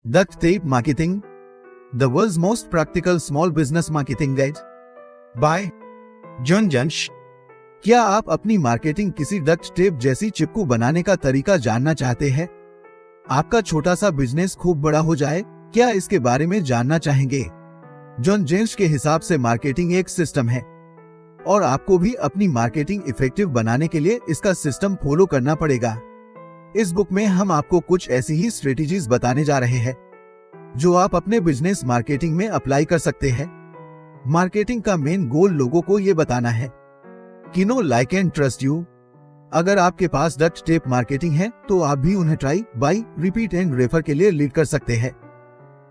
Duct Tape Marketing, the world's most practical small business marketing guide by John Jantsch. क्या आप अपनी marketing किसी duct tape जैसी चिपकू बनाने का तरीका जानना चाहते हैं? आपका छोटा सा बिजनेस खूब बड़ा हो जाए, क्या इसके बारे में जानना चाहेंगे? जॉन जेम्स के हिसाब से मार्केटिंग एक सिस्टम है और आपको भी अपनी मार्केटिंग इफेक्टिव बनाने के लिए इसका सिस्टम फॉलो करना पड़ेगा। इस बुक में हम आपको कुछ ऐसी ही स्ट्रेटेजीज बताने जा रहे हैं जो आप अपने बिजनेस मार्केटिंग में अप्लाई कर सकते हैं। मार्केटिंग का मेन गोल लोगों को ये बताना है कि know like and trust you. अगर आपके पास डक्ट टेप मार्केटिंग है तो आप भी उन्हें try, by, repeat and refer के लिए लीड कर सकते हैं।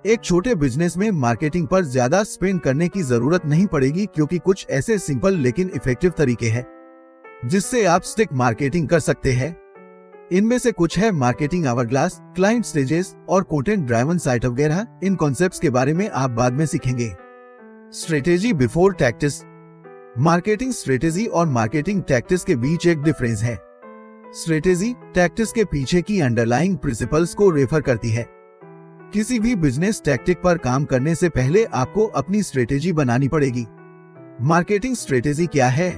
एक छोटे बिजनेस में मार्केटिंग पर ज्यादा स्पेंड करने की जरूरत नहीं पड़ेगी, क्योंकि कुछ ऐसे सिंपल लेकिन इफेक्टिव तरीके हैं जिससे आप स्टिक मार्केटिंग कर सकते हैं। इनमें से कुछ है मार्केटिंग आवरग्लास, क्लाइंट स्टेजेस और कंटेंट ड्राइवन साइट वगैरह। इन कॉन्सेप्ट्स के बारे में आप बाद में सीखेंगे। Strategy before tactics. Marketing strategy और मार्केटिंग टैक्टिस के बीच एक डिफरेंस है। स्ट्रेटेजी टैक्टिस के पीछे की अंडरलाइंग प्रिंसिपल्स को रेफर करती है। किसी भी बिजनेस टैक्टिक पर काम करने से पहले आपको अपनी स्ट्रेटेजी बनानी पड़ेगी। मार्केटिंग स्ट्रेटेजी क्या है?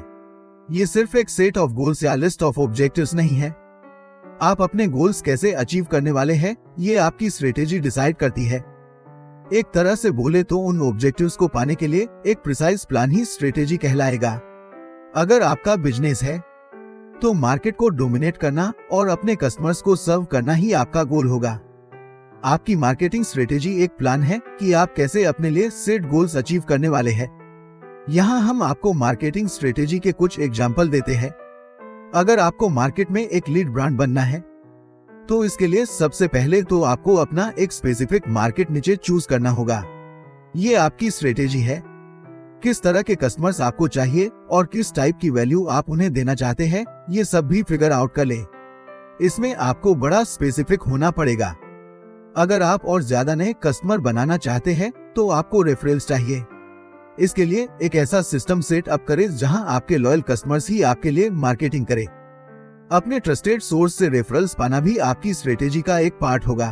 ये सिर्फ एक सेट ऑफ गोल्स या लिस्ट ऑफ ऑब्जेक्टिव्स नहीं है। आप अपने गोल्स कैसे अचीव करने वाले हैं, ये आपकी स्ट्रेटेजी डिसाइड करती है। एक तरह से बोले तो उन ऑब्जेक्टिव्स को पाने के लिए एक प्रिसाइज प्लान ही स्ट्रेटेजी कहलाएगा। अगर आपका बिजनेस है तो मार्केट को डोमिनेट करना और अपने कस्टमर्स को सर्व करना ही आपका गोल होगा। आपकी मार्केटिंग स्ट्रेटेजी एक प्लान है कि आप कैसे अपने लिए सेट गोल्स अचीव करने वाले हैं। यहाँ हम आपको मार्केटिंग स्ट्रेटेजी के कुछ एग्जाम्पल देते हैं। अगर आपको मार्केट में एक लीड ब्रांड बनना है तो इसके लिए सबसे पहले तो आपको अपना एक स्पेसिफिक मार्केट नीचे चूज करना होगा। ये आपकी स्ट्रेटेजी है। किस तरह के कस्टमर्स आपको चाहिए और किस टाइप की वैल्यू आप उन्हें देना चाहते हैं, ये सब भी फिगर आउट कर ले। इसमें आपको बड़ा स्पेसिफिक होना पड़ेगा। अगर आप और ज्यादा नए कस्टमर बनाना चाहते हैं तो आपको रेफरल्स चाहिए। इसके लिए एक ऐसा सिस्टम सेट अप करें जहां आपके लॉयल कस्टमर्स ही आपके लिए मार्केटिंग करें। अपने ट्रस्टेड सोर्स से रेफरल्स पाना भी आपकी स्ट्रेटेजी का एक पार्ट होगा।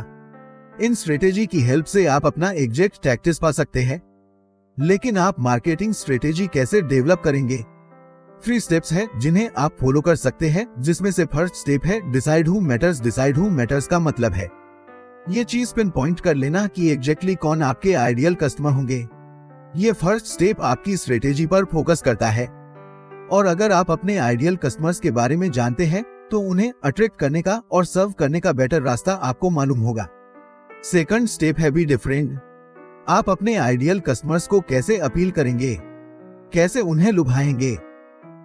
इन स्ट्रेटेजी की हेल्प से आप अपना एग्जैक्ट टैक्टिस पा सकते हैं। लेकिन आप मार्केटिंग स्ट्रेटेजी कैसे डेवलप करेंगे? 3 स्टेप्स है जिन्हें आप फॉलो कर सकते हैं, जिसमें से फर्स्ट स्टेप है decide who matters. Decide who matters का मतलब है ये चीज पिन पॉइंट कर लेना कि एग्जैक्टली कौन आपके आइडियल कस्टमर होंगे। ये फर्स्ट स्टेप आपकी स्ट्रेटेजी पर फोकस करता है और अगर आप अपने आइडियल कस्टमर्स के बारे में जानते हैं तो उन्हें अट्रैक्ट करने का और सर्व करने का बेटर रास्ता आपको मालूम होगा। सेकंड स्टेप है बी डिफरेंट। आप अपने आइडियल कस्टमर्स को कैसे अपील करेंगे, कैसे उन्हें लुभाएंगे?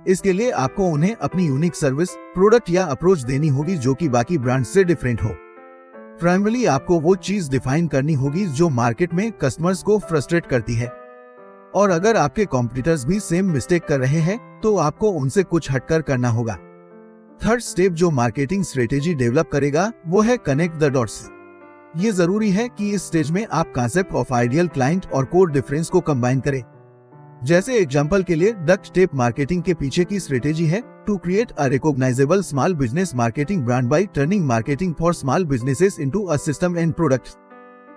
इसके लिए आपको उन्हें अपनी यूनिक सर्विस, प्रोडक्ट या अप्रोच देनी होगी जो कि बाकी ब्रांड से डिफरेंट हो। प्राइमरली आपको वो चीज डिफाइन करनी होगी जो मार्केट में कस्टमर्स को फ्रस्ट्रेट करती है। और अगर आपके कॉम्पिटिटर्स भी सेम मिस्टेक कर रहे हैं तो आपको उनसे कुछ हटकर करना होगा। थर्ड स्टेप जो मार्केटिंग स्ट्रेटेजी डेवलप करेगा वो है कनेक्ट द डॉट्स। ये जरूरी है कि इस स्टेज में आप कॉन्सेप्ट ऑफ आइडियल क्लाइंट और कोर डिफरेंस को कंबाइन करें। जैसे एग्जांपल के लिए डक्ट टेप मार्केटिंग के पीछे की स्ट्रेटेजी है to create a recognizable small business marketing brand by turning marketing for small businesses into a system and product.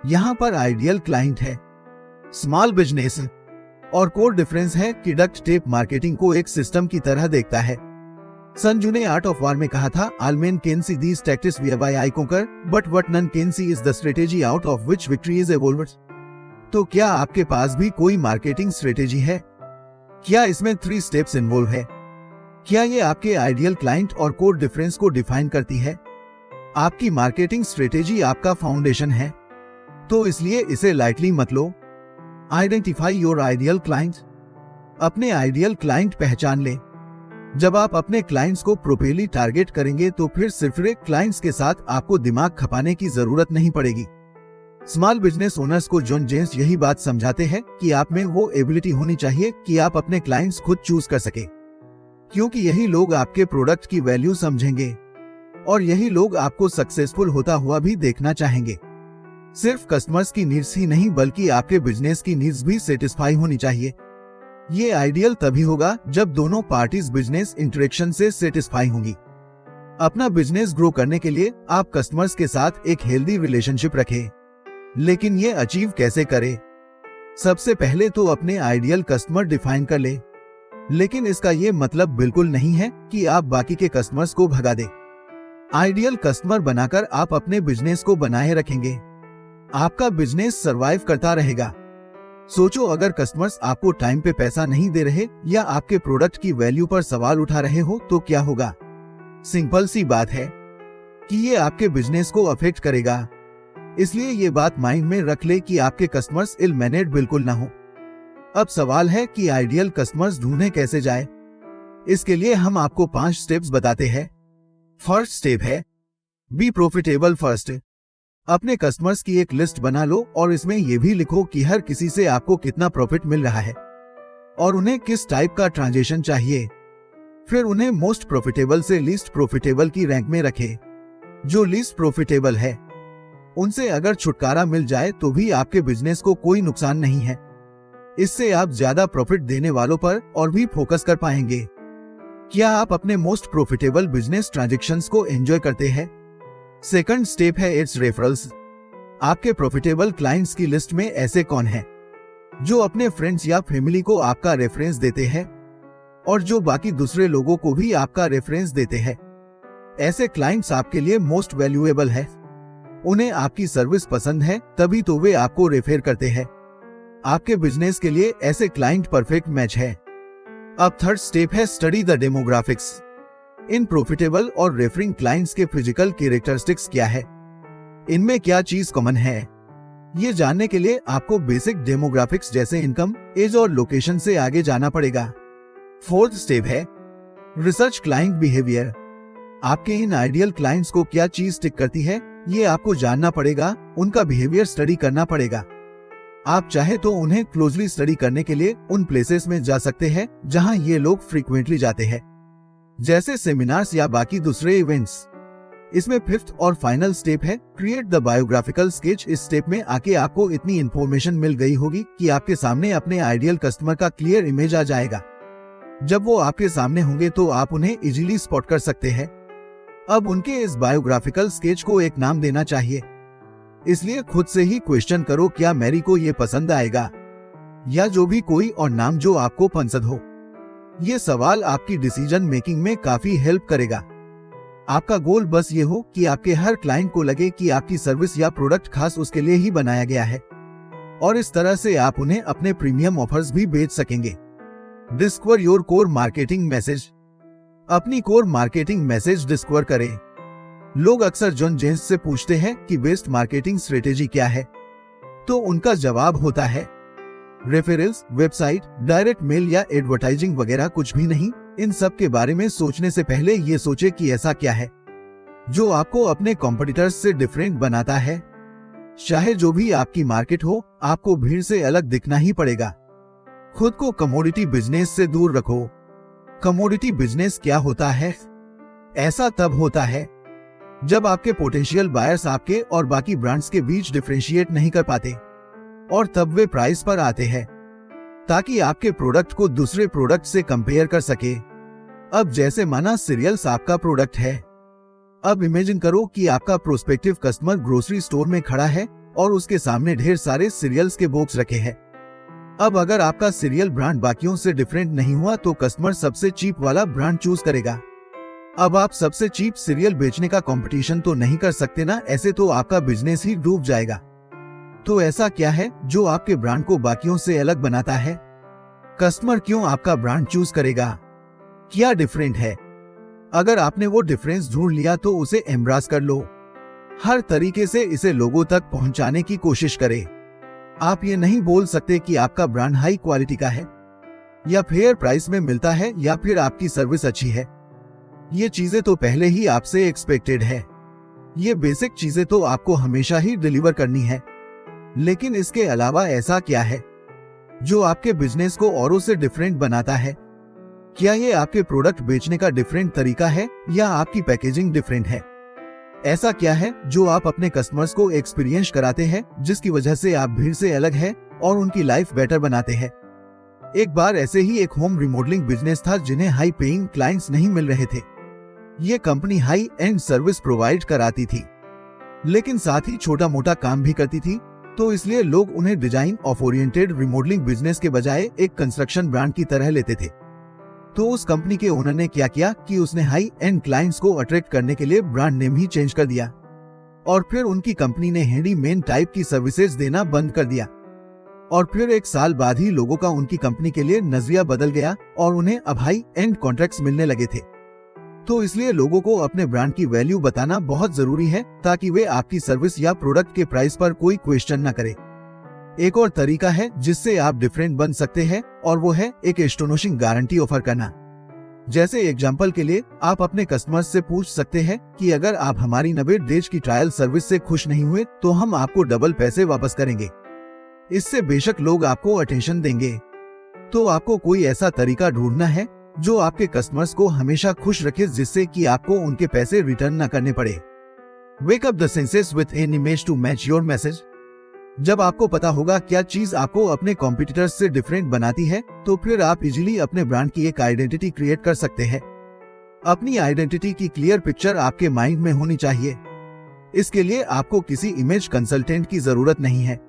यहाँ पर आइडियल क्लाइंट है स्मॉल बिजनेस और कोर डिफरेंस है कि डक्ट टेप मार्केटिंग को एक सिस्टम की तरह देखता है। संजू ने आर्ट ऑफ वार में कहा था, all men can see these tactics which I conquer, but what none can see is the strategy out of which victory is evolved. तो क्या आपके पास भी कोई मार्केटिंग स्ट्रेटेजी है? क्या इसमें 3 स्टेप्स इन्वॉल्व है? क्या ये आपके आइडियल क्लाइंट और कोर डिफरेंस को डिफाइन करती है? आपकी मार्केटिंग स्ट्रेटेजी आपका फाउंडेशन है, तो इसलिए इसे लाइटली मत लो। Identify your ideal client. अपने आइडियल क्लाइंट पहचान लें। जब आप अपने क्लाइंट्स को प्रोपरली टारगेट करेंगे तो फिर सिर्फ क्लाइंट्स के साथ आपको दिमाग खपाने की जरूरत नहीं पड़ेगी। स्मॉल बिजनेस ओनर्स को जॉन जेम्स यही बात समझाते हैं कि आप में वो एबिलिटी होनी चाहिए कि आप अपने क्लाइंट्स खुद चूज कर सके, क्योंकि यही लोग आपके प्रोडक्ट की वैल्यू समझेंगे और यही लोग आपको सक्सेसफुल होता हुआ भी देखना चाहेंगे। सिर्फ कस्टमर्स की नीड्स ही नहीं बल्कि आपके बिजनेस की नीड्स भी सेटिस्फाई होनी चाहिए। ये आइडियल तभी होगा जब दोनों पार्टीज बिजनेस इंटरेक्शन से सेटिस्फाई होंगी। अपना बिजनेस ग्रो करने के लिए आप कस्टमर्स के साथ एक हेल्दी रिलेशनशिप रखें। लेकिन ये अचीव कैसे करें? सबसे पहले तो अपने आइडियल कस्टमर डिफाइन कर ले। लेकिन इसका ये मतलब बिल्कुल नहीं है कि आप बाकी के कस्टमर्स को भगा दें। आइडियल कस्टमर बनाकर आप अपने बिजनेस को बनाए रखेंगे। आपका बिजनेस सरवाइव करता रहेगा। सोचो, अगर कस्टमर्स आपको टाइम पे पैसा नहीं दे रहे या आपके प्रोडक्ट की वैल्यू पर सवाल उठा रहे हो तो क्या होगा? सिंपल सी बात है कि ये आपके बिजनेस को अफेक्ट करेगा। इसलिए ये बात माइंड में रख ले कि आपके कस्टमर्स इल मैनेर्ड बिल्कुल ना हो। अब सवाल है कि आइडियल कस्टमर्स ढूंढे कैसे जाए। इसके लिए हम आपको 5 स्टेप्स बताते हैं। फर्स्ट स्टेप है बी प्रॉफिटेबल फर्स्ट। अपने कस्टमर्स की एक लिस्ट बना लो और इसमें यह भी लिखो कि हर किसी से आपको कितना प्रॉफिट मिल रहा है और उन्हें किस टाइप का ट्रांजैक्शन चाहिए। फिर उन्हें मोस्ट प्रॉफिटेबल से लीस्ट प्रॉफिटेबल की रैंक में रखें। जो लीस्ट प्रॉफिटेबल है उनसे अगर छुटकारा मिल जाए तो भी आपके बिजनेस को कोई नुकसान नहीं है। इससे आप ज्यादा प्रॉफिट देने वालों पर और भी फोकस कर पाएंगे। क्या आप अपने मोस्ट प्रॉफिटेबल बिजनेस ट्रांजैक्शंस को एंजॉय करते हैं? सेकंड स्टेप है इट्स रेफरल्स। आपके प्रॉफिटेबल क्लाइंट्स की लिस्ट में ऐसे कौन हैं जो अपने फ्रेंड्स या फैमिली को आपका रेफरेंस देते हैं और जो बाकी दूसरे लोगों को भी आपका रेफरेंस देते हैं? ऐसे क्लाइंट्स आपके लिए मोस्ट वैल्यूएबल है। उन्हें आपकी सर्विस पसंद है तभी तो वे आपको रेफर करते हैं। आपके बिजनेस के लिए ऐसे क्लाइंट परफेक्ट मैच है। अब थर्ड स्टेप है study the demographics. In profitable और रेफरिंग क्लाइंट्स के फिजिकल कैरेक्टरिस्टिक्स क्या है, इनमें क्या चीज कॉमन है, ये जानने के लिए आपको बेसिक डेमोग्राफिक्स जैसे इनकम, एज और लोकेशन से आगे जाना पड़ेगा। फोर्थ स्टेप है रिसर्च क्लाइंट बिहेवियर। आपके इन आइडियल क्लाइंट्स को क्या चीज टिक करती है ये आपको जानना पड़ेगा, उनका बिहेवियर स्टडी करना पड़ेगा। आप चाहे तो उन्हें क्लोजली स्टडी करने के लिए उन प्लेसेस में जा सकते हैं जहां ये लोग फ्रीक्वेंटली जाते हैं, जैसे सेमिनार्स या बाकी दूसरे इवेंट्स। इसमें फिफ्थ और फाइनल स्टेप है क्रिएट द बायोग्राफिकल स्केच। इस स्टेप में आके आपको इतनी इंफॉर्मेशन मिल गई होगी कि आपके सामने अपने आइडियल कस्टमर का क्लियर इमेज आ जाएगा। जब वो आपके सामने होंगे तो आप उन्हें इजीली स्पॉट कर सकते हैं। अब उनके इस बायोग्राफिकल स्केच को एक नाम देना चाहिए। इसलिए खुद से ही क्वेश्चन करो, क्या मैरी को ये पसंद आएगा, या जो भी कोई और नाम जो आपको पसंद हो। ये सवाल आपकी डिसीजन मेकिंग में काफी हेल्प करेगा। आपका गोल बस ये हो कि आपके हर क्लाइंट को लगे कि आपकी सर्विस या प्रोडक्ट खास उसके लिए ही बनाया गया है और इस तरह से आप उन्हें अपने प्रीमियम ऑफर्स भी बेच सकेंगे। Discover your core marketing message. अपनी कोर मार्केटिंग मैसेज डिस्कवर करें। लोग अक्सर जॉन जेम्स से पूछते हैं कि बेस्ट मार्केटिंग स्ट्रेटेजी क्या है, तो उनका जवाब होता है रेफरल्स, वेबसाइट, डायरेक्ट मेल या एडवर्टाइजिंग वगैरह कुछ भी नहीं। इन सब के बारे में सोचने से पहले ये सोचे कि ऐसा क्या है जो आपको अपने कॉम्पिटिटर्स से डिफरेंट बनाता है। चाहे जो भी आपकी मार्केट हो, आपको भीड़ से अलग दिखना ही पड़ेगा। खुद को कमोडिटी बिजनेस से दूर रखो। कमोडिटी बिजनेस क्या होता है? ऐसा तब होता है जब आपके पोटेंशियल बायर्स आपके और बाकी ब्रांड्स के बीच डिफरेंशिएट नहीं कर पाते और तब वे प्राइस पर आते हैं ताकि आपके प्रोडक्ट को दूसरे प्रोडक्ट से कंपेयर कर सके। अब जैसे माना सीरियल्स आपका प्रोडक्ट है। अब इमेजिन करो कि आपका प्रोस्पेक्टिव कस्टमर ग्रोसरी स्टोर में खड़ा है और उसके सामने ढेर सारे सीरियल्स के बॉक्स रखे हैं। अब अगर आपका सीरियल ब्रांड बाकियों से डिफरेंट नहीं हुआ तो कस्टमर सबसे चीप वाला ब्रांड चूज करेगा। अब आप सबसे चीप सीरियल बेचने का कंपटीशन तो नहीं कर सकते ना, ऐसे तो आपका बिजनेस ही डूब जाएगा। तो ऐसा क्या है जो आपके ब्रांड को बाकियों से अलग बनाता है? कस्टमर क्यों आपका ब्रांड चूज करेगा? क्या डिफरेंट है? अगर आपने वो डिफरेंस ढूंढ लिया तो उसे एम्ब्रास कर लो। हर तरीके से इसे लोगों तक पहुंचाने की कोशिश करें। आप ये नहीं बोल सकते कि आपका ब्रांड हाई क्वालिटी का है या फेयर प्राइस में मिलता है या फिर आपकी सर्विस अच्छी है। ये चीजें तो पहले ही आपसे एक्सपेक्टेड है। ये बेसिक चीजें तो आपको हमेशा ही डिलीवर करनी है। लेकिन इसके अलावा ऐसा क्या है जो आपके बिजनेस को औरों से डिफरेंट बनाता है? क्या ये आपके प्रोडक्ट बेचने का डिफरेंट तरीका है या आपकी पैकेजिंग डिफरेंट है? ऐसा क्या है जो आप अपने कस्टमर्स को एक्सपीरियंस कराते हैं जिसकी वजह से आप भीड़ से अलग है और उनकी लाइफ बेटर बनाते हैं? एक बार ऐसे ही एक होम रिमॉडलिंग बिजनेस था जिन्हें हाई पेइंग क्लाइंट्स नहीं मिल रहे थे। ये company high and service provide कराती थी लेकिन साथ ही छोटा मोटा काम भी करती थी। तो इसलिए लोग उन्हें design of oriented remodelling business के बजाय एक कंस्ट्रक्शन ब्रांड की तरह लेते थे। तो उस कंपनी के ओनर ने क्या किया कि उसने हाई एंड क्लाइंट्स को अट्रैक्ट करने के लिए ब्रांड नेम ही चेंज कर दिया और फिर उनकी कंपनी ने हैंडीमैन टाइप की सर्विसेज देना बंद कर दिया। और फिर 1 साल बाद ही लोगों का उनकी कंपनी के लिए नजरिया बदल गया और उन्हें अब हाई एंड कॉन्ट्रैक्ट्स मिलने लगे थे। तो इसलिए लोगों को अपने ब्रांड की वैल्यू बताना बहुत जरूरी है ताकि वे आपकी सर्विस या प्रोडक्ट के प्राइस पर कोई क्वेश्चन न करे। एक और तरीका है जिससे आप डिफरेंट बन सकते हैं और वो है एक एस्टोनिशिंग गारंटी ऑफर करना। जैसे एग्जांपल के लिए आप अपने कस्टमर्स से पूछ सकते हैं कि अगर आप हमारी 90 डेज की ट्रायल सर्विस से खुश नहीं हुए तो हम आपको डबल पैसे वापस करेंगे। इससे बेशक लोग आपको अटेंशन देंगे। तो आपको कोई ऐसा तरीका ढूंढना है जो आपके कस्टमर्स को हमेशा खुश रखे, जिससे कि आपको उनके पैसे रिटर्न न करने पड़े। Wake up the senses with an image to match your message. जब आपको पता होगा क्या चीज आपको अपने कॉम्पिटिटर्स से डिफरेंट बनाती है, तो फिर आप इजीली अपने ब्रांड की एक आइडेंटिटी क्रिएट कर सकते हैं। अपनी आइडेंटिटी की क्लियर पिक्चर आपके माइंड में होनी चाहिए। इसके लिए आपको किसी इमेज कंसल्टेंट की जरूरत नहीं है।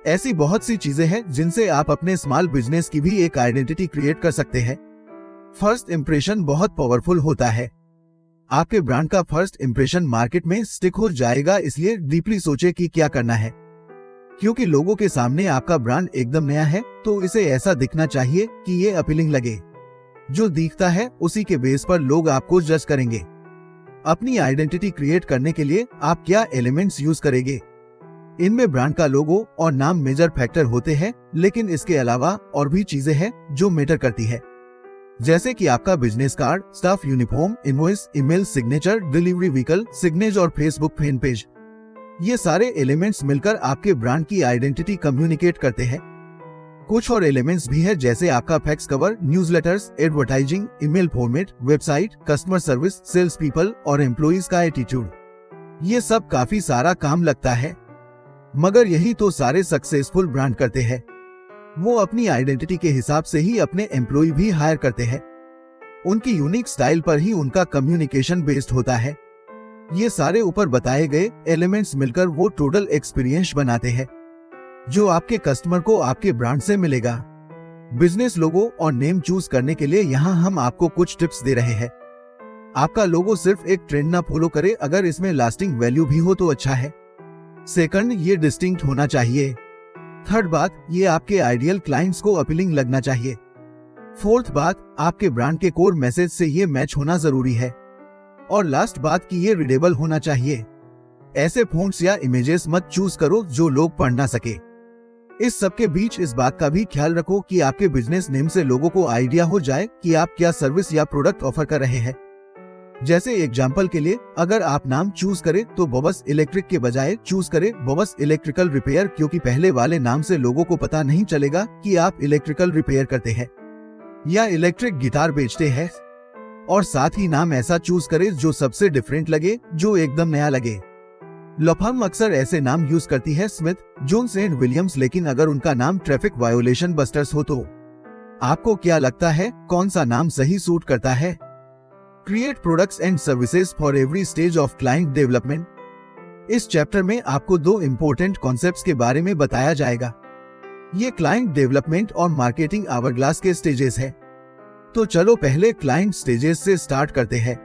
ऐसी बहुत सी चीजें हैं जिनसे आप अपने स्मॉल बिजनेस की भी एक आइडेंटिटी क्रिएट कर सकते हैं। फर्स्ट इंप्रेशन बहुत पावरफुल होता है। आपके ब्रांड का फर्स्ट इंप्रेशन मार्केट में स्टिक हो जाएगा, इसलिए डीपली सोचे कि क्या करना है। क्योंकि लोगों के सामने आपका ब्रांड एकदम नया है, तो इसे ऐसा दिखना चाहिए कि ये अपीलिंग लगे। जो दिखता है उसी के बेस पर लोग आपको जज करेंगे। अपनी आइडेंटिटी क्रिएट करने के लिए आप क्या एलिमेंट्स यूज करेंगे? इनमें ब्रांड का लोगो और नाम मेजर फैक्टर होते हैं, लेकिन इसके अलावा और भी चीजें हैं जो मैटर करती है, जैसे कि आपका business card, staff uniform, invoice, email signature, delivery vehicle, signature और फेसबुक फैन पेज। ये सारे एलिमेंट्स मिलकर आपके ब्रांड की आइडेंटिटी कम्युनिकेट करते हैं। कुछ और एलिमेंट्स भी है, जैसे आपका fax cover, newsletters, advertising, email format, website, customer service, sales people और एम्प्लॉइज का एटीट्यूड। ये सब काफी सारा काम लगता है, मगर यही तो सारे सक्सेसफुल ब्रांड करते हैं। वो अपनी आइडेंटिटी के हिसाब से ही अपने एम्प्लॉय भी हायर करते हैं। उनकी यूनिक स्टाइल पर ही उनका कम्युनिकेशन बेस्ड होता है। ये सारे ऊपर बताए गए एलिमेंट्स मिलकर वो टोटल एक्सपीरियंस बनाते हैं जो आपके कस्टमर को आपके ब्रांड से मिलेगा। बिजनेस लोगो और नेम चूज करने के लिए यहाँ हम आपको कुछ टिप्स दे रहे हैं। आपका लोगो सिर्फ एक ट्रेंड ना फॉलो करे, अगर इसमें लास्टिंग वैल्यू भी हो तो अच्छा है। सेकंड, ये डिस्टिंक्ट होना चाहिए। थर्ड बात, ये आपके आइडियल क्लाइंट्स को अपीलिंग लगना चाहिए। फोर्थ बात, आपके ब्रांड के कोर मैसेज से ये मैच होना जरूरी है। और लास्ट बात कि ये रीडेबल होना चाहिए। ऐसे फ़ॉन्ट्स या इमेजेस मत चूज करो जो लोग पढ़ ना सके। इस सब के बीच इस बात का भी ख्याल रखो कि आपके बिजनेस नेम से लोगों को आइडिया हो जाए कि आप क्या सर्विस या प्रोडक्ट ऑफर कर रहे हैं। जैसे एग्जाम्पल के लिए, अगर आप नाम चूज करें तो बॉबस इलेक्ट्रिक के बजाय चूज करें बॉबस इलेक्ट्रिकल रिपेयर, क्योंकि पहले वाले नाम से लोगों को पता नहीं चलेगा कि आप इलेक्ट्रिकल रिपेयर करते हैं या इलेक्ट्रिक गिटार बेचते हैं। और साथ ही नाम ऐसा चूज करें जो सबसे डिफरेंट लगे, जो एकदम नया लगे। लॉ फर्म अक्सर ऐसे नाम यूज करती है, स्मिथ, जोन्स एंड विलियम्स, लेकिन अगर उनका नाम ट्रैफिक वायोलेशन बस्टर्स हो तो आपको क्या लगता है कौन सा नाम सही सूट करता है? Create products and services for every stage of client development. इस चैप्टर में आपको 2 इंपॉर्टेंट कॉन्सेप्ट्स के बारे में बताया जाएगा। ये क्लाइंट डेवलपमेंट और मार्केटिंग आवरग्लास के स्टेजेस है। तो चलो पहले क्लाइंट स्टेजेस से स्टार्ट करते हैं।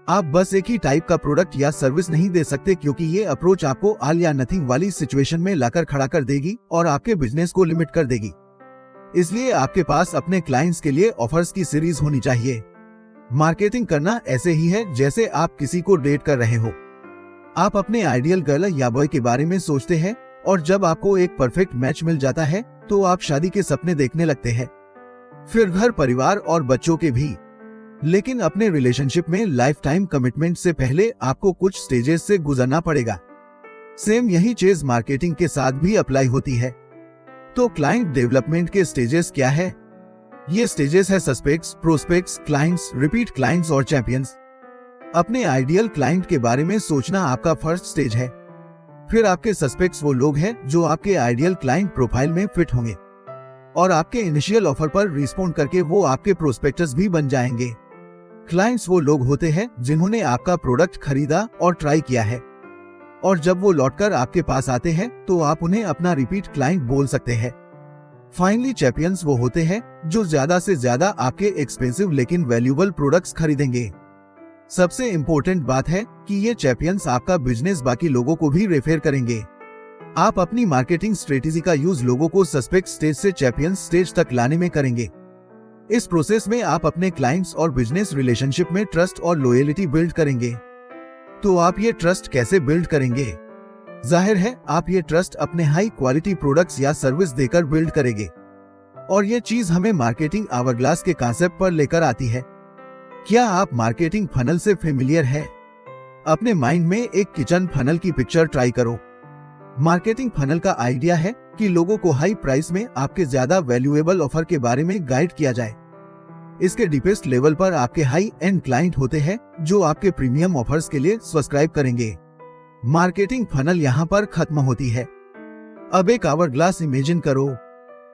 आप बस एक ही टाइप का प्रोडक्ट या सर्विस नहीं दे सकते, क्योंकि ये अप्रोच आपको ऑल या नथिंग वाली सिचुएशन में लाकर खड़ा कर देगी और आपके बिजनेस को लिमिट कर देगी। इसलिए आपके पास अपने क्लाइंट्स के लिए ऑफर्स की सीरीज होनी चाहिए। मार्केटिंग करना ऐसे ही है जैसे आप किसी को डेट कर रहे हो। आप अपने आइडियल गर्ल या बॉय के बारे में सोचते हैं और जब आपको एक परफेक्ट मैच मिल जाता है तो आप शादी के सपने देखने लगते हैं, फिर घर, परिवार और बच्चों के भी। लेकिन अपने रिलेशनशिप में लाइफ टाइम कमिटमेंट से पहले आपको कुछ स्टेजेस से गुजरना पड़ेगा। सेम यही चीज मार्केटिंग के साथ भी अप्लाई होती है। तो क्लाइंट डेवलपमेंट के स्टेजेस क्या है? ये स्टेजेस है suspects, prospects, clients, repeat clients और चैंपियंस। अपने आइडियल क्लाइंट के बारे में सोचना आपका फर्स्ट स्टेज है। फिर आपके सस्पेक्ट्स वो लोग हैं जो आपके आइडियल क्लाइंट प्रोफाइल में फिट होंगे और आपके इनिशियल ऑफर पर रिस्पॉन्ड करके वो आपके प्रोस्पेक्टस भी बन जाएंगे। क्लाइंट्स वो लोग होते हैं जिन्होंने आपका प्रोडक्ट खरीदा और ट्राई किया है और जब वो लौटकर आपके पास आते हैं तो आप उन्हें अपना रिपीट क्लाइंट बोल सकते हैं। फाइनली चैंपियंस वो होते हैं जो ज्यादा से ज्यादा आपके एक्सपेंसिव लेकिन वैल्यूएबल प्रोडक्ट्स खरीदेंगे। सबसे इम्पोर्टेंट बात है कि ये चैंपियंस आपका बिजनेस बाकी लोगों को भी रेफर करेंगे। आप अपनी मार्केटिंग स्ट्रेटेजी का यूज लोगों को सस्पेक्ट स्टेज से चैंपियंस स्टेज तक लाने में करेंगे। इस प्रोसेस में आप अपने क्लाइंट्स और बिजनेस रिलेशनशिप में ट्रस्ट और लॉयल्टी बिल्ड करेंगे। तो आप ये ट्रस्ट कैसे बिल्ड करेंगे? जाहिर है आप ये ट्रस्ट अपने हाई क्वालिटी प्रोडक्ट्स या सर्विस देकर बिल्ड करेंगे। और ये चीज हमें मार्केटिंग आवरग्लास के कॉन्सेप्ट पर लेकर आती है। क्या आप मार्केटिंग फनल से फेमिलियर है? अपने माइंड में एक किचन फनल की पिक्चर ट्राई करो। मार्केटिंग फनल का आइडिया है कि लोगों को हाई प्राइस में आपके ज्यादा वैल्यूएबल ऑफर के बारे में गाइड किया जाए। इसके डीपेस्ट लेवल पर आपके हाई एंड क्लाइंट होते हैं जो आपके प्रीमियम ऑफर्स के लिए सब्सक्राइब करेंगे। मार्केटिंग फनल यहाँ पर खत्म होती है। अब एक आवरग्लास इमेजिन करो।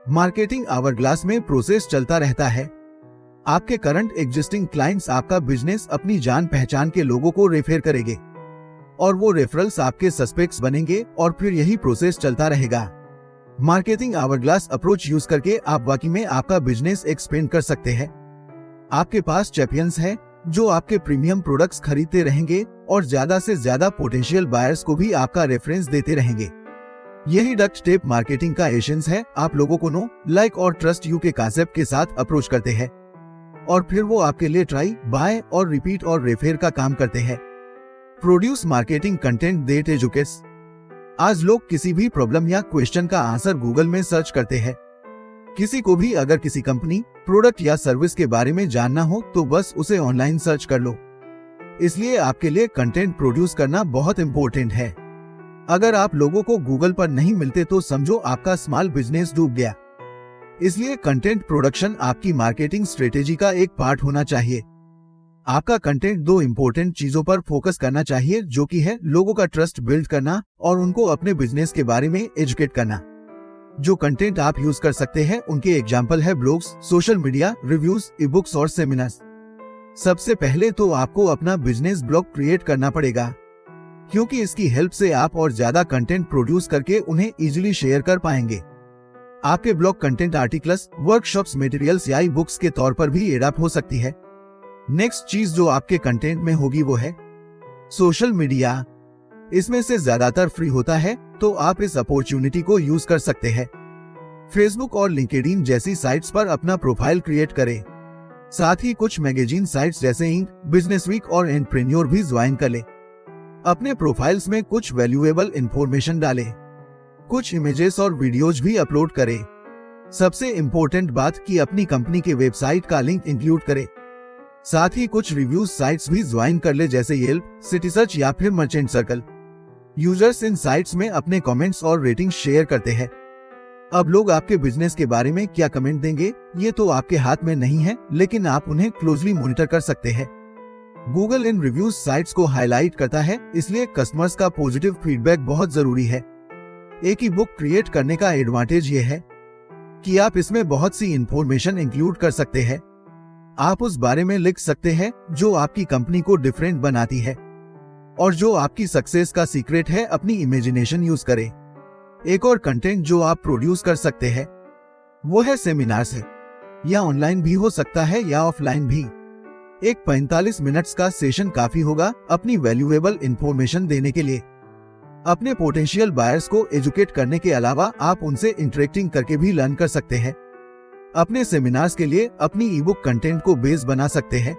मार्केटिंग आवरग्लास में प्रोसेस चलता रहता है। आपके करंट एग्जिस्टिंग क्लाइंट्स आपका बिजनेस अपनी जान पहचान के लोगों को रेफर करेंगे और वो रेफरल्स आपके सस्पेक्ट्स बनेंगे और फिर यही प्रोसेस चलता रहेगा। मार्केटिंग आवरग्लास अप्रोच यूज करके आप वाकई में आपका बिजनेस एक्सपेंड कर सकते हैं। आपके पास चैंपियंस हैं जो आपके प्रीमियम प्रोडक्ट्स खरीदते रहेंगे और ज्यादा से ज्यादा पोटेंशियल बायर्स को भी आपका रेफरेंस देते रहेंगे। यही डक्ट टेप मार्केटिंग का एसेंस है। आप लोगों को नो, लाइक और ट्रस्ट यू के कॉन्सेप्ट के साथ अप्रोच करते हैं और फिर वो आपके लिए ट्राई, बाय और रिपीट और रेफर का काम करते हैं। Produce marketing content that educates. आज लोग किसी भी प्रॉब्लम या क्वेश्चन का आंसर गूगल में सर्च करते हैं। किसी को भी अगर किसी कंपनी, प्रोडक्ट या सर्विस के बारे में जानना हो तो बस उसे ऑनलाइन सर्च कर लो। इसलिए आपके लिए कंटेंट प्रोड्यूस करना बहुत इंपॉर्टेंट है। अगर आप लोगों को गूगल पर नहीं मिलते तो समझो आपका स्मॉल बिजनेस डूब गया। इसलिए कंटेंट प्रोडक्शन आपकी मार्केटिंग स्ट्रेटेजी का एक पार्ट होना चाहिए। आपका कंटेंट दो इंपॉर्टेंट चीजों पर फोकस करना चाहिए, जो कि है लोगों का ट्रस्ट बिल्ड करना और उनको अपने बिजनेस के बारे में एजुकेट करना। जो कंटेंट आप यूज कर सकते हैं उनके एग्जाम्पल है blogs, social media, reviews, e books और सेमिनार्स। सबसे पहले तो आपको अपना बिजनेस ब्लॉग क्रिएट करना पड़ेगा, क्योंकि इसकी हेल्प से आप और ज्यादा कंटेंट प्रोड्यूस करके उन्हें इजीली शेयर कर पाएंगे। आपके blog content articles, workshops, materials या ई बुक्स के तौर पर भी एडॉप्ट हो सकती है। नेक्स्ट चीज जो आपके कंटेंट में होगी वो है सोशल मीडिया। इसमें से ज्यादातर फ्री होता है, तो आप इस अपॉर्चुनिटी को यूज कर सकते हैं। फेसबुक और लिंक्डइन जैसी साइट्स पर अपना प्रोफाइल क्रिएट करें। साथ ही कुछ मैगजीन साइट्स जैसे इंक, बिजनेस वीक और एंटरप्रेन्योर भी ज्वाइन कर ले। अपने प्रोफाइल्स में कुछ वैल्यूएबल इंफॉर्मेशन डालें। कुछ इमेजेस और वीडियोज भी अपलोड करें। सबसे इम्पोर्टेंट बात कि अपनी कंपनी के वेबसाइट का लिंक इंक्लूड करें। साथ ही कुछ रिव्यूज साइट्स भी ज्वाइन कर ले जैसे येल्प, सिटी सर्च या फिर मर्चेंट सर्कल। यूजर्स इन साइट्स में अपने कमेंट्स और रेटिंग्स शेयर करते हैं। अब लोग आपके बिजनेस के बारे में क्या कमेंट देंगे ये तो आपके हाथ में नहीं है, लेकिन आप उन्हें क्लोजली मॉनिटर कर सकते हैं। गूगल इन रिव्यूज साइट्स को हाईलाइट करता है, इसलिए कस्टमर्स का पॉजिटिव फीडबैक बहुत जरूरी है। एक ही बुक क्रिएट करने का एडवांटेज ये है कि आप इसमें बहुत सी इंफॉर्मेशन इंक्लूड कर सकते हैं। आप उस बारे में लिख सकते हैं जो आपकी कंपनी को डिफरेंट बनाती है और जो आपकी सक्सेस का सीक्रेट है। अपनी इमेजिनेशन यूज करें। एक और कंटेंट जो आप प्रोड्यूस कर सकते हैं वो है सेमिनार्स है। या ऑनलाइन भी हो सकता है या ऑफलाइन भी। एक 45 मिनट्स का सेशन काफी होगा अपनी वैल्यूएबल इंफॉर्मेशन देने के लिए। अपने पोटेंशियल बायर्स को एजुकेट करने के अलावा आप उनसे इंटरेक्टिंग करके भी लर्न कर सकते हैं। अपने सेमिनार्स के लिए अपनी ई बुक कंटेंट को बेस बना सकते हैं।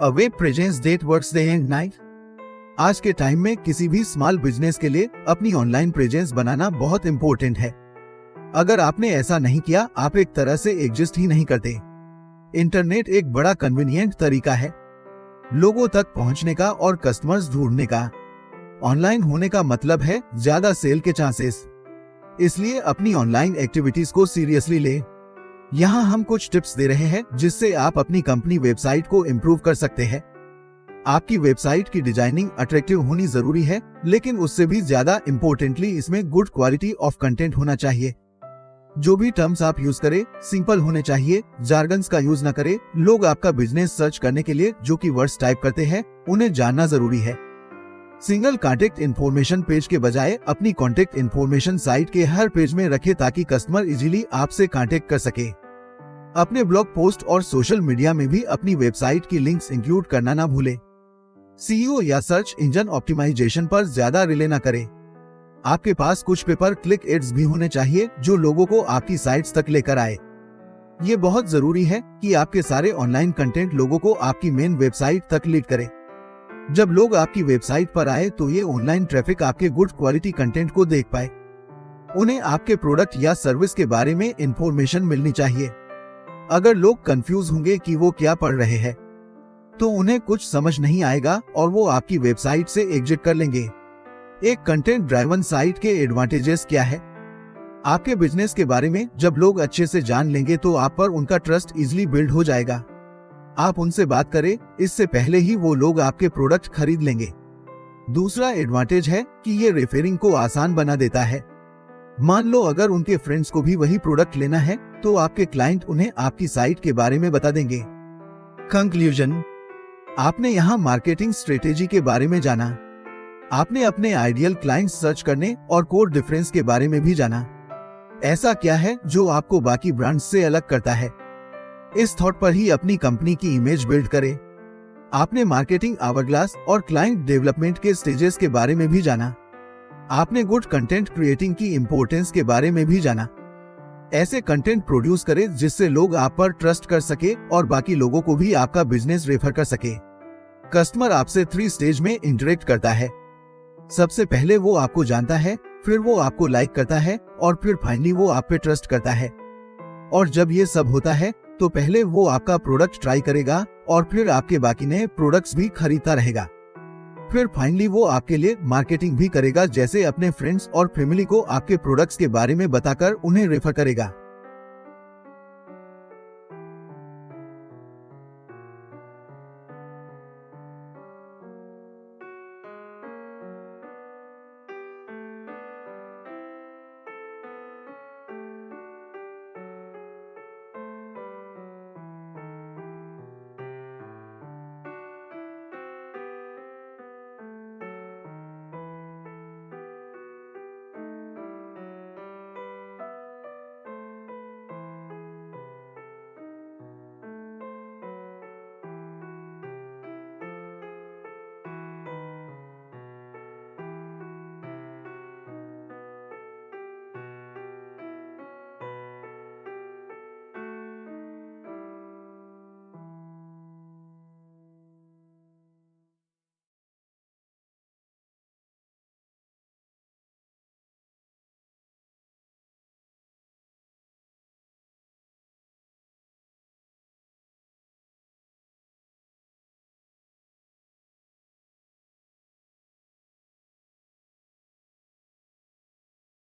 A web presence that works day and night. आज के टाइम में किसी भी स्मॉल बिजनेस के लिए अपनी ऑनलाइन प्रेजेंस बनाना बहुत इंपॉर्टेंट है। अगर आपने ऐसा नहीं किया, आप एक तरह से एग्जिस्ट ही नहीं करते। इंटरनेट एक बड़ा कन्वीनियंट तरीका है लोगों तक पहुंचने का और कस्टमर्स ढूंढने का। ऑनलाइन होने का मतलब है ज्यादा सेल के चांसेस। इसलिए अपनी ऑनलाइन एक्टिविटीज को सीरियसली ले। यहाँ हम कुछ टिप्स दे रहे हैं जिससे आप अपनी कंपनी वेबसाइट को इम्प्रूव कर सकते हैं। आपकी वेबसाइट की डिजाइनिंग अट्रैक्टिव होनी जरूरी है, लेकिन उससे भी ज्यादा इम्पोर्टेंटली इसमें गुड क्वालिटी ऑफ कंटेंट होना चाहिए। जो भी टर्म्स आप यूज करें सिंपल होने चाहिए, जार्गन्स का यूज न करें। लोग आपका बिजनेस सर्च करने के लिए जो कीवर्ड्स टाइप करते हैं उन्हें जानना जरूरी है। सिंगल कॉन्टेक्ट इन्फॉर्मेशन पेज के बजाय अपनी कॉन्टेक्ट इन्फॉर्मेशन साइट के हर पेज में रखें ताकि कस्टमर इजीली आपसे कॉन्टेक्ट कर सके। अपने ब्लॉग पोस्ट और सोशल मीडिया में भी अपनी वेबसाइट की लिंक्स इंक्लूड करना ना भूलें। सीईओ या सर्च इंजन ऑप्टिमाइजेशन पर ज्यादा रिले ना करें। आपके पास कुछ पे पर क्लिक एड्स भी होने चाहिए जो लोगों को आपकी साइट्स तक लेकर आए। ये बहुत जरूरी है कि आपके सारे ऑनलाइन कंटेंट लोगों को आपकी मेन वेबसाइट तक लीड करे। जब लोग आपकी वेबसाइट पर आए तो ये ऑनलाइन ट्रैफिक आपके गुड क्वालिटी कंटेंट को देख पाए। उन्हें आपके प्रोडक्ट या सर्विस के बारे में इंफॉर्मेशन मिलनी चाहिए। अगर लोग कंफ्यूज होंगे कि वो क्या पढ़ रहे हैं तो उन्हें कुछ समझ नहीं आएगा और वो आपकी वेबसाइट से एग्जिट कर लेंगे। एक कंटेंट ड्राइवन साइट के एडवांटेजेस क्या है? आपके बिजनेस के बारे में जब लोग अच्छे से जान लेंगे तो आप पर उनका ट्रस्ट इजीली बिल्ड हो जाएगा। आप उनसे बात करें इससे पहले ही वो लोग आपके प्रोडक्ट खरीद लेंगे। दूसरा एडवांटेज है कि ये रेफरिंग को आसान बना देता है। मान लो अगर उनके फ्रेंड्स को भी वही प्रोडक्ट लेना है तो आपके क्लाइंट उन्हें आपकी साइट के बारे में बता देंगे। कंक्लूजन, आपने यहाँ मार्केटिंग स्ट्रेटेजी के बारे में जाना। आपने अपने आइडियल क्लाइंट्स सर्च करने और कोर डिफरेंस के बारे में भी जाना। ऐसा क्या है जो आपको बाकी ब्रांड्स से अलग करता है? इस थॉट पर ही अपनी कंपनी की इमेज बिल्ड करें। आपने मार्केटिंग आवरग्लास और क्लाइंट डेवलपमेंट के स्टेजेस के बारे में भी जाना। आपने गुड कंटेंट क्रिएटिंग की इंपॉर्टेंस के बारे में भी जाना। ऐसे कंटेंट प्रोड्यूस करें जिससे लोग आप पर ट्रस्ट कर सके और बाकी लोगों को भी आपका बिजनेस रेफर कर सके। कस्टमर आपसे 3 स्टेज में इंटरेक्ट करता है। सबसे पहले वो आपको जानता है, फिर वो आपको लाइक करता है और फिर फाइनली वो आप पे ट्रस्ट करता है। और जब ये सब होता है तो पहले वो आपका प्रोडक्ट ट्राई करेगा और फिर आपके बाकी नए प्रोडक्ट्स भी खरीदता रहेगा। फिर फाइनली वो आपके लिए मार्केटिंग भी करेगा, जैसे अपने फ्रेंड्स और फैमिली को आपके प्रोडक्ट्स के बारे में बताकर उन्हें रेफर करेगा।